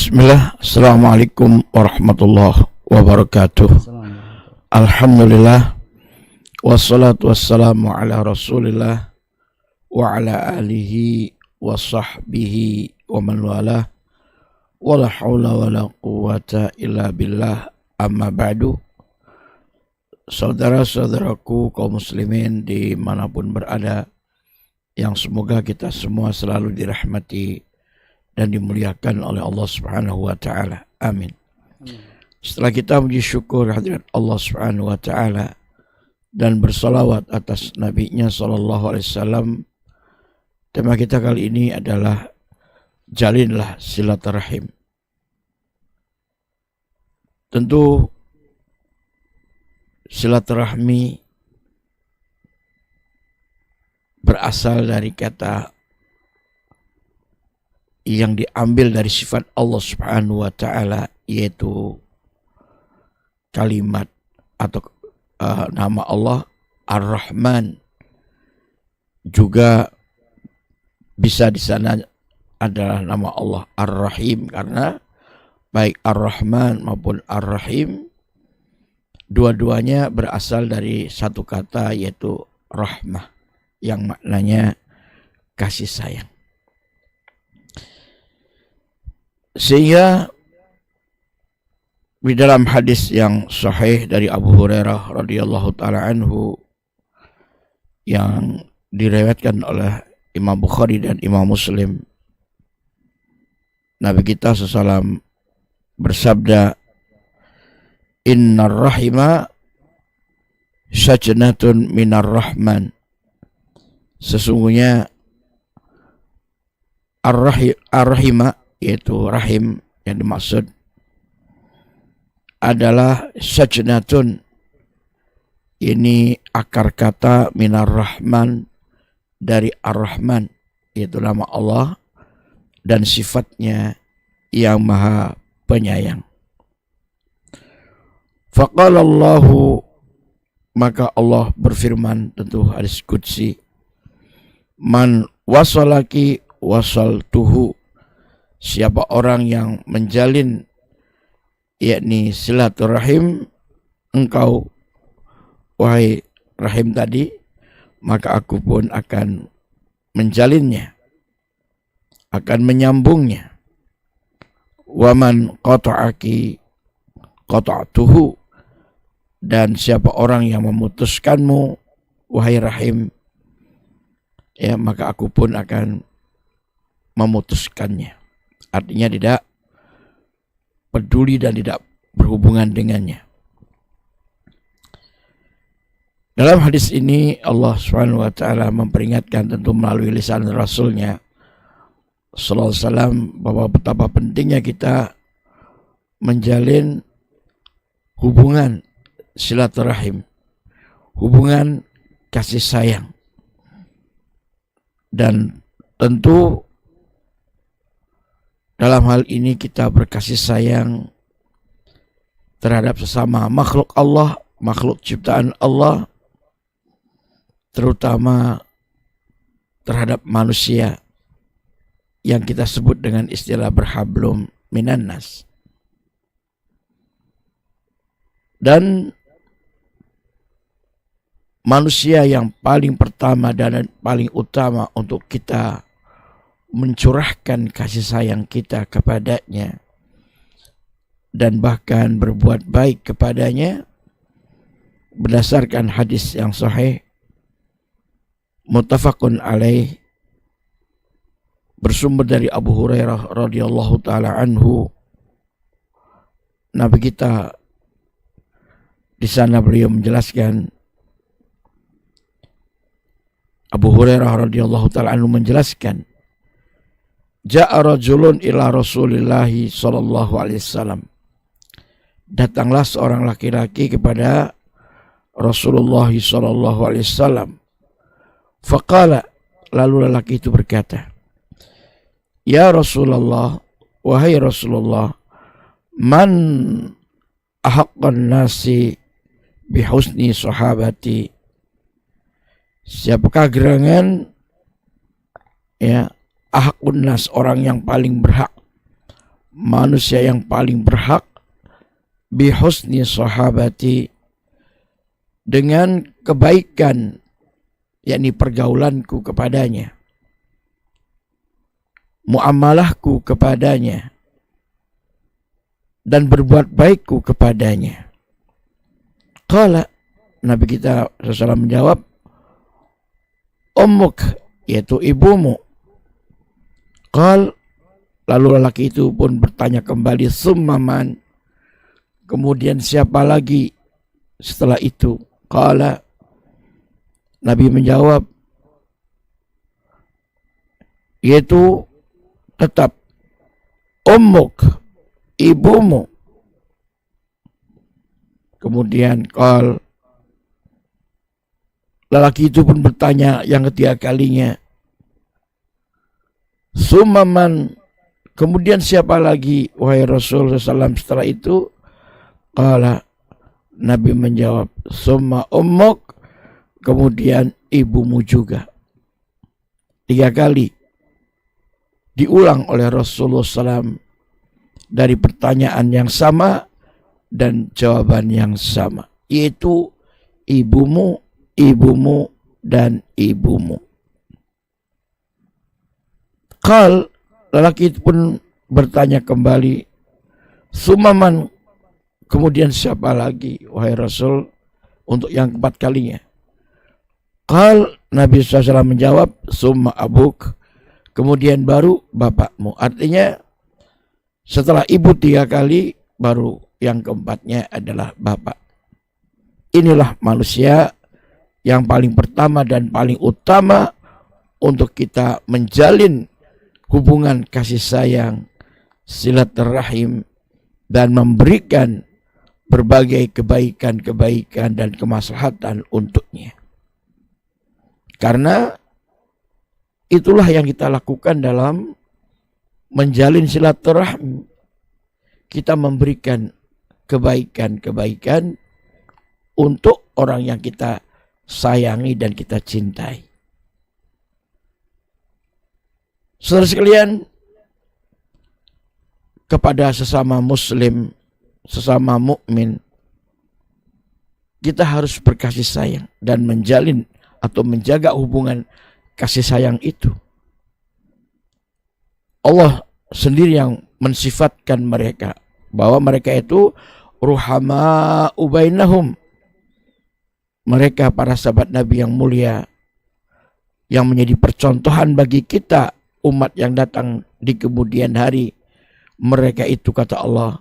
Bismillah, Assalamualaikum warahmatullahi wabarakatuh. Alhamdulillah, wassalatu wassalamu ala rasulillah wa ala alihi wa sahbihi wa man walah, wa la hawla wa la quwata illa billah, amma ba'du. Saudara-saudaraku kaum muslimin dimanapun berada, yang semoga kita semua selalu dirahmati dan dimuliakan oleh Allah Subhanahu wa taala. Amin. Setelah kita puji syukur hadirat Allah Subhanahu wa taala dan bersalawat atas nabinya sallallahu alaihi wasallam, tema kita kali ini adalah jalinlah silaturahim. Tentu silaturahmi berasal dari kata yang diambil dari sifat Allah Subhanahu wa taala, yaitu kalimat atau nama Allah Ar-Rahman. Juga bisa di sana adalah nama Allah Ar-Rahim, karena baik Ar-Rahman maupun Ar-Rahim dua-duanya berasal dari satu kata, yaitu rahmah, yang maknanya kasih sayang. Sehingga di dalam hadis yang sahih dari Abu Hurairah radhiyallahu taala anhu yang diriwayatkan oleh Imam Bukhari dan Imam Muslim, Nabi kita SAW bersabda, "Innar rahima syajnatun minar rahman." Sesungguhnya ar-rahima, yaitu rahim yang dimaksud adalah sajnatun, ini akar kata minar rahman, dari ar-rahman, yaitu nama Allah dan sifatnya yang maha penyayang. Faqala Allahu, maka Allah berfirman, tentu hadis qudsi, man wasalaki wasaltuhu, siapa orang yang menjalin yakni silaturahim engkau wahai rahim tadi, maka aku pun akan menjalinnya, akan menyambungnya. Waman qata'aki qata'tuhu, dan siapa orang yang memutuskanmu wahai rahim, ya maka aku pun akan memutuskannya. Artinya tidak peduli dan tidak berhubungan dengannya. Dalam hadis ini Allah Subhanahu wa taala memperingatkan, tentu melalui lisan Rasulnya sallallahu alaihi wasallam, bahwa betapa pentingnya kita menjalin hubungan silaturahim, hubungan kasih sayang. Dan tentu dalam hal ini kita berkasih sayang terhadap sesama makhluk Allah, makhluk ciptaan Allah, terutama terhadap manusia yang kita sebut dengan istilah berhablum minan nas. Dan manusia yang paling pertama dan paling utama untuk kita mencurahkan kasih sayang kita kepadanya dan bahkan berbuat baik kepadanya, berdasarkan hadis yang sahih muttafaqun alaih, bersumber dari Abu Hurairah radhiyallahu taala anhu, Nabi kita di sana beliau menjelaskan, Abu Hurairah radhiyallahu taala anhu menjelaskan, ja'a rajulun ila Rasulillah sallallahu alaihi wasallam, datanglah seorang laki-laki kepada Rasulullah sallallahu alaihi wasallam. Faqala, lalu lelaki itu berkata, ya Rasulullah, wahai Rasulullah, man ahaqqan nasi bihusni sahabati, siapakah gerangan ya ahakun nas, orang yang paling berhak manusia yang paling berhak bihusni sahabati, dengan kebaikan, yakni pergaulanku kepadanya, muamalahku kepadanya, dan berbuat baikku kepadanya. Qala, Nabi kita SAW menjawab, ummuk, yaitu ibumu. Qal, lalu lelaki itu pun bertanya kembali, summa man, kemudian siapa lagi setelah itu? Qala, Nabi menjawab, yaitu tetap ummuk, ibumu. Kemudian qal, lelaki itu pun bertanya yang ketiga kalinya, summaman, kemudian siapa lagi wahai Rasul SAW setelah itu? Qala, Nabi menjawab, summa ummuk, kemudian ibumu juga. 3 kali diulang oleh Rasulullah SAW dari pertanyaan yang sama dan jawaban yang sama, yaitu ibumu, ibumu, dan ibumu. Qal, lelaki itu pun bertanya kembali, sumaman, kemudian siapa lagi wahai Rasul untuk yang keempat kalinya? Qal, Nabi SAW menjawab, summa abuk, kemudian baru bapakmu. Artinya setelah ibu 3 kali, baru yang keempatnya adalah bapak. Inilah manusia yang paling pertama dan paling utama untuk kita menjalin hubungan kasih sayang, silaturahim, dan memberikan berbagai kebaikan-kebaikan dan kemaslahatan untuknya. Karena itulah yang kita lakukan dalam menjalin silaturahim. Kita memberikan kebaikan-kebaikan untuk orang yang kita sayangi dan kita cintai. Saudara sekalian, kepada sesama muslim, sesama mukmin, kita harus berkasih sayang dan menjalin atau menjaga hubungan kasih sayang itu. Allah sendiri yang mensifatkan mereka bahwa mereka itu ruhama ubainahum. Mereka para sahabat Nabi yang mulia, yang menjadi percontohan bagi kita umat yang datang di kemudian hari. Mereka itu, kata Allah,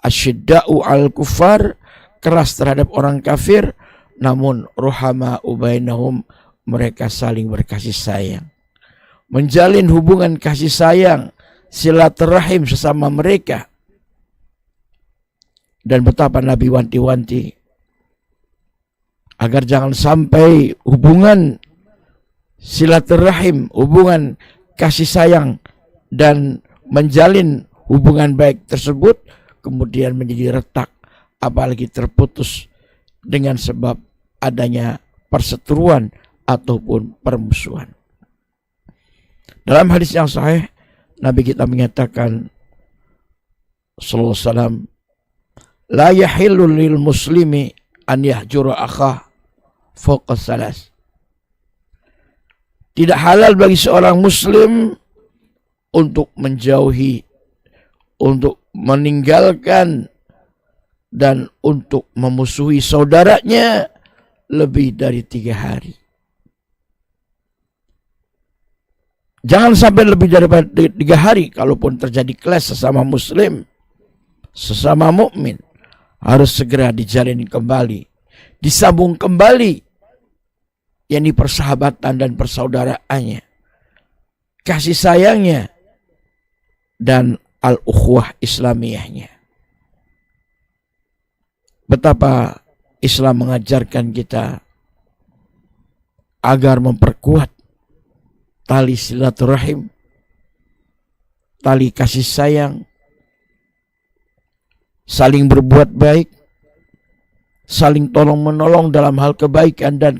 asyidda'u al kufar, keras terhadap orang kafir, namun ruhama ubainahum, mereka saling berkasih sayang, menjalin hubungan kasih sayang, silaturahim sesama mereka. Dan betapa Nabi wanti-wanti agar jangan sampai hubungan silaturahim, hubungan kasih sayang dan menjalin hubungan baik tersebut kemudian menjadi retak, apalagi terputus dengan sebab adanya perseteruan ataupun permusuhan. Dalam hadis yang sahih, Nabi kita menyatakan sallallahu alaihi wasallam, la yahillu lil muslimi an yahjura akhah fawqa salas. Tidak halal bagi seorang muslim untuk menjauhi, untuk meninggalkan, dan untuk memusuhi saudaranya lebih dari 3 hari. Jangan sampai lebih daripada 3 hari. Kalaupun terjadi clash sesama muslim, sesama mukmin, harus segera dijalin kembali, disambung kembali, yakni persahabatan dan persaudaraannya, kasih sayangnya, dan al-ukhuwah islamiyahnya. Betapa Islam mengajarkan kita agar memperkuat tali silaturahim, tali kasih sayang, saling berbuat baik, saling tolong menolong dalam hal kebaikan dan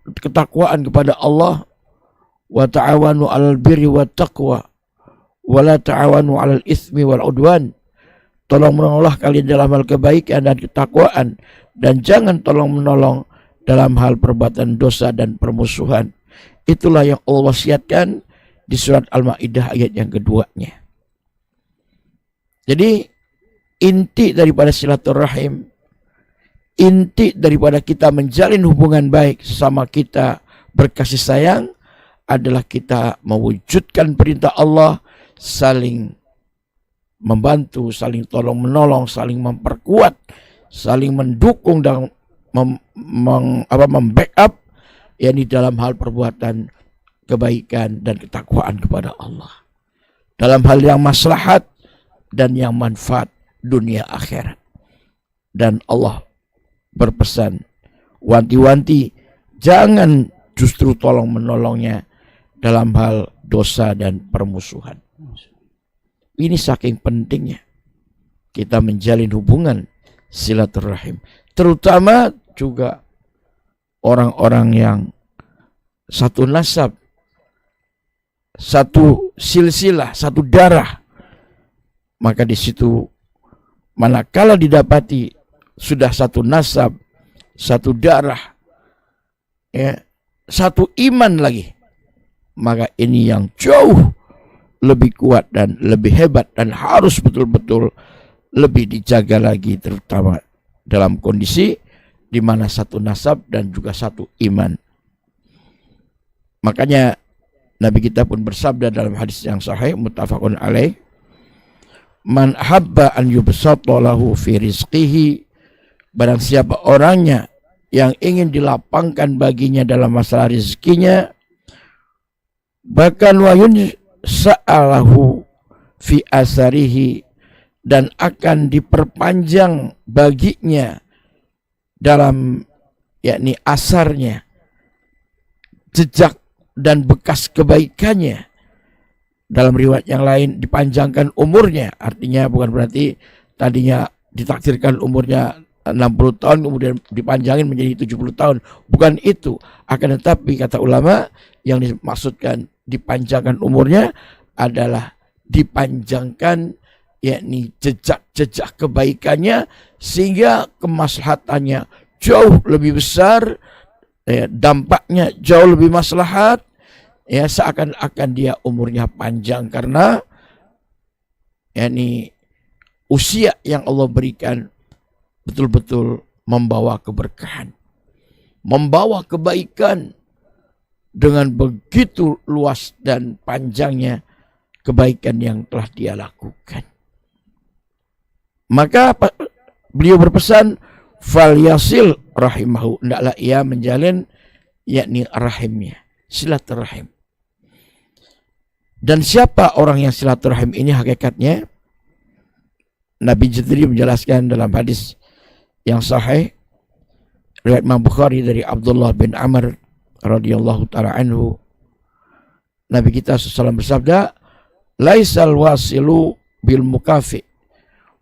ketakwaan kepada Allah. Wa ta'awanu 'alal birri wat taqwa wala ta'awanu 'alal itsmi wal 'udwan. Tolong menolonglah kalian dalam hal kebaikan dan ketakwaan, dan jangan tolong menolong dalam hal perbuatan dosa dan permusuhan. Itulah yang Allah wasiatkan di surat Al-Maidah ayat yang keduanya. Jadi inti daripada silaturahim, inti daripada kita menjalin hubungan baik sama kita, berkasih sayang, adalah kita mewujudkan perintah Allah, saling membantu, saling tolong menolong, saling memperkuat, saling mendukung dan membackup, yakni dalam hal perbuatan kebaikan dan ketakwaan kepada Allah, dalam hal yang maslahat dan yang manfaat dunia akhirat. Dan Allah berpesan, wanti-wanti, jangan justru tolong menolongnya dalam hal dosa dan permusuhan. Ini saking pentingnya kita menjalin hubungan silaturahim, terutama juga orang-orang yang satu nasab, satu silsilah, satu darah. Maka di situ manakala didapati sudah satu nasab, satu darah, ya, satu iman lagi, maka ini yang jauh lebih kuat dan lebih hebat dan harus betul-betul lebih dijaga lagi, terutama dalam kondisi di mana satu nasab dan juga satu iman. Makanya Nabi kita pun bersabda dalam hadis yang sahih muttafaqun alaih, man habba an yubsata lahu fi rizqihi, barang siapa orangnya yang ingin dilapangkan baginya dalam masalah rezekinya, bahkan wayun sa'alahu fi asarihi, dan akan diperpanjang baginya dalam yakni asarnya, jejak dan bekas kebaikannya. Dalam riwayat yang lain dipanjangkan umurnya, artinya bukan berarti tadinya ditakdirkan umurnya 60 tahun kemudian dipanjangin menjadi 70 tahun, bukan itu. Akan tetapi kata ulama yang dimaksudkan dipanjangkan umurnya adalah dipanjangkan yakni jejak-jejak kebaikannya, sehingga kemaslahatannya jauh lebih besar, ya, dampaknya jauh lebih maslahat, ya, seakan-akan dia umurnya panjang karena yakni usia yang Allah berikan betul-betul membawa keberkahan, membawa kebaikan dengan begitu luas dan panjangnya kebaikan yang telah dia lakukan. Maka beliau berpesan, fal yasil rahimahu, hendaklah ia menjalin yakni rahimnya, silaturahim. Dan siapa orang yang silaturahim ini hakikatnya? Nabi Jibril menjelaskan dalam hadis yang sahih riwayat Imam Bukhari dari Abdullah bin Amr radhiyallahu taala anhu, Nabi kita SAW bersabda, laisal wasilu bil mukafi,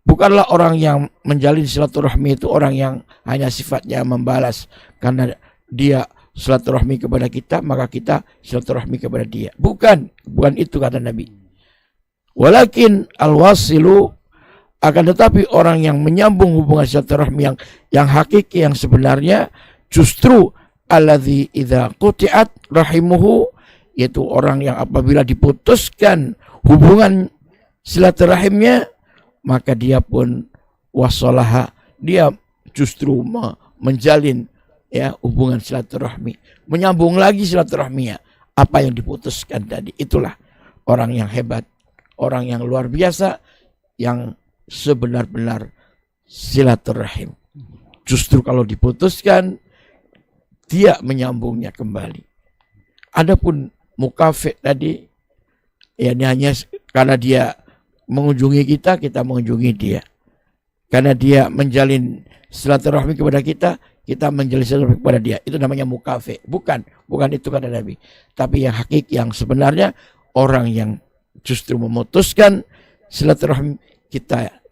bukanlah orang yang menjalin silaturahmi itu orang yang hanya sifatnya membalas karena dia silaturahmi kepada kita maka kita silaturahmi kepada dia. Bukan itu kata Nabi. Walakin al-wasilu, akan tetapi orang yang menyambung hubungan silaturahmi yang hakiki, yang sebenarnya, justru alladzi idza quti'at rahimuhu, yaitu orang yang apabila diputuskan hubungan silaturahimnya, maka dia pun wasolaha, dia justru menjalin ya hubungan silaturahmi, menyambung lagi silaturahminya apa yang diputuskan tadi. Itulah orang yang hebat, orang yang luar biasa, yang sebenar-benar silaturahim. Justru kalau diputuskan dia menyambungnya kembali. Adapun mukafik tadi, ya hanya karena dia mengunjungi kita, kita mengunjungi dia. Karena dia menjalin silaturahmi kepada kita, kita menjalin silaturahmi kepada dia. Itu namanya mukafik. Bukan itu kata Nabi. Tapi yang hakiki, yang sebenarnya, orang yang justru memutuskan silaturahmi, kita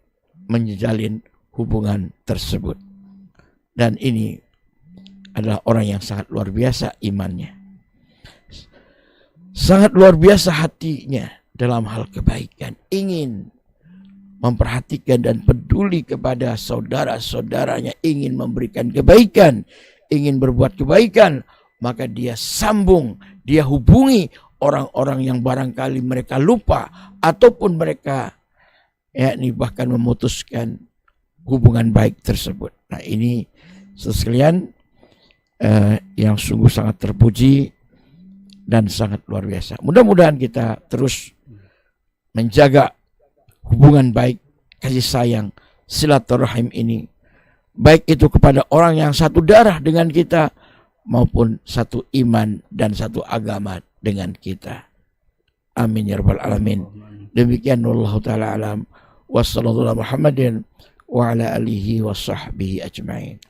menjalin hubungan tersebut. Dan ini adalah orang yang sangat luar biasa imannya, sangat luar biasa hatinya, dalam hal kebaikan, ingin memperhatikan dan peduli kepada saudara-saudaranya, ingin memberikan kebaikan, ingin berbuat kebaikan, maka dia sambung, dia hubungi orang-orang yang barangkali mereka lupa ataupun mereka bahkan memutuskan hubungan baik tersebut. Nah, ini sekalian yang sungguh sangat terpuji dan sangat luar biasa. Mudah-mudahan kita terus menjaga hubungan baik, kasih sayang, silaturahim ini, baik itu kepada orang yang satu darah dengan kita maupun satu iman dan satu agama dengan kita. Amin ya rabbal alamin. Demikian wallahu taala alam. Wassallallahu ala Muhammadin wa ala alihi wa sahbihi ajma'in.